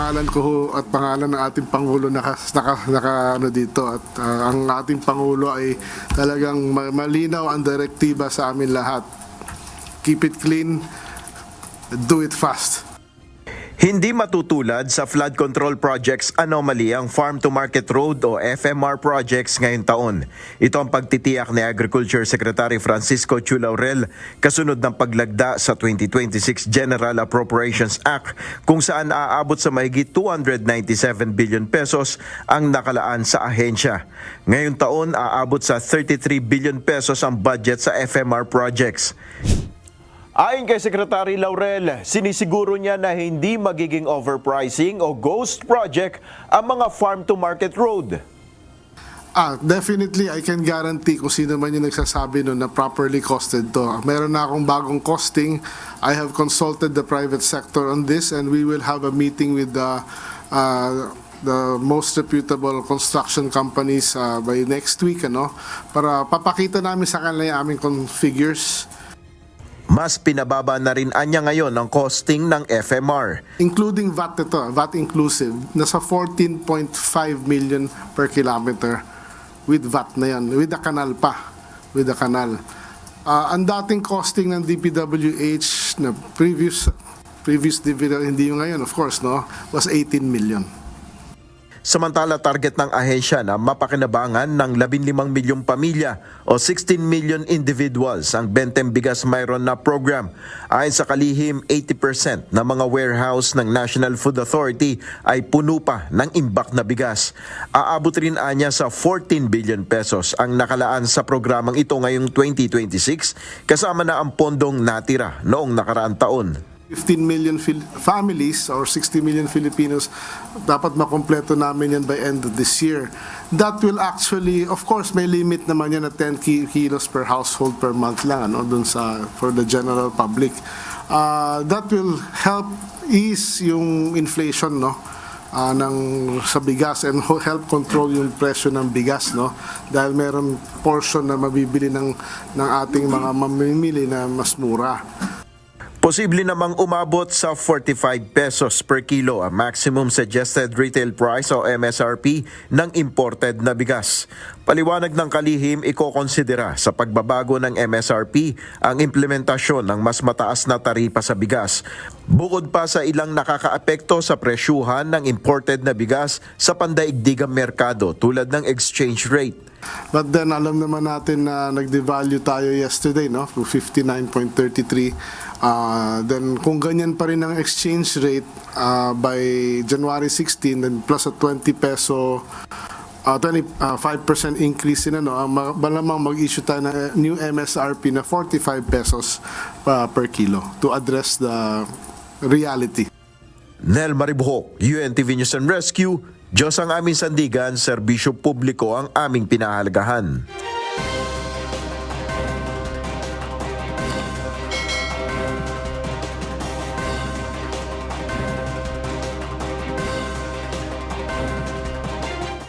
pangalan ko ho at pangalan ng ating Pangulo naka ano dito at ang ating Pangulo ay talagang malinaw ang direktiba sa amin lahat. Keep it clean, do it fast. Hindi matutulad sa flood control projects anomaly ang Farm to Market Road o FMR projects ngayong taon. Ito ang pagtitiyak ni Agriculture Secretary Francisco Chu Laurel kasunod ng paglagda sa 2026 General Appropriations Act kung saan aabot sa mahigit 297 billion pesos ang nakalaan sa ahensya. Ngayong taon aabot sa 33 billion pesos ang budget sa FMR projects. Ayon kay Secretary Laurel, sinisiguro niya na hindi magiging overpricing o ghost project ang mga farm-to-market road. Definitely, I can guarantee kung sino man yung nagsasabi nun na properly costed to. Meron na akong bagong costing. I have consulted the private sector on this and we will have a meeting with the most reputable construction companies by next week, para papakita namin sa kanila yung aming figures. Mas pinababa na rin anya ngayon ang costing ng FMR. Including VAT ito, VAT inclusive, nasa 14.5 million per kilometer with VAT na yan, with the canal pa, with the canal. Ang dating costing ng DPWH na previous dividend, hindi yung ngayon of course, was 18 million. Samantala target ng ahensya na mapakinabangan ng 15 milyong pamilya o 16 million individuals ang Bentem Bigas Mayroon na program. Ayon sa kalihim, 80% ng mga warehouse ng National Food Authority ay puno pa ng imbak na bigas. Aabot rin anya sa 14 billion pesos ang nakalaan sa programang ito ngayong 2026 kasama na ang pondong natira noong nakaraang taon. 15 million families or 60 million Filipinos, dapat makompleto namin yan by end of this year. That will actually, of course, may limit naman yan na 10 kilos per household per month lang, dun for the general public. That will help ease yung inflation, sa bigas and help control yung presyo ng bigas, dahil meron portion na mabibili ng ating mga mamimili na mas mura. Posible namang umabot sa 45 pesos per kilo ang maximum suggested retail price o MSRP ng imported na bigas. Paliwanag ng kalihim, ikokonsidera sa pagbabago ng MSRP ang implementasyon ng mas mataas na taripa sa bigas. Bukod pa sa ilang nakakaapekto sa presyuhan ng imported na bigas sa pandaigdigang merkado tulad ng exchange rate. But then alam naman natin na nag-devalue tayo yesterday, to 59.33. Then kung ganyan pa rin ang exchange rate by January 16, then plus a 25% increase malamang mag-issue tayo ng new MSRP na 45 pesos per kilo to address the reality. Nel Maribuhok, UNTV News and Rescue. Diyos ang aming sandigan, serbisyo publiko ang aming pinahalagahan.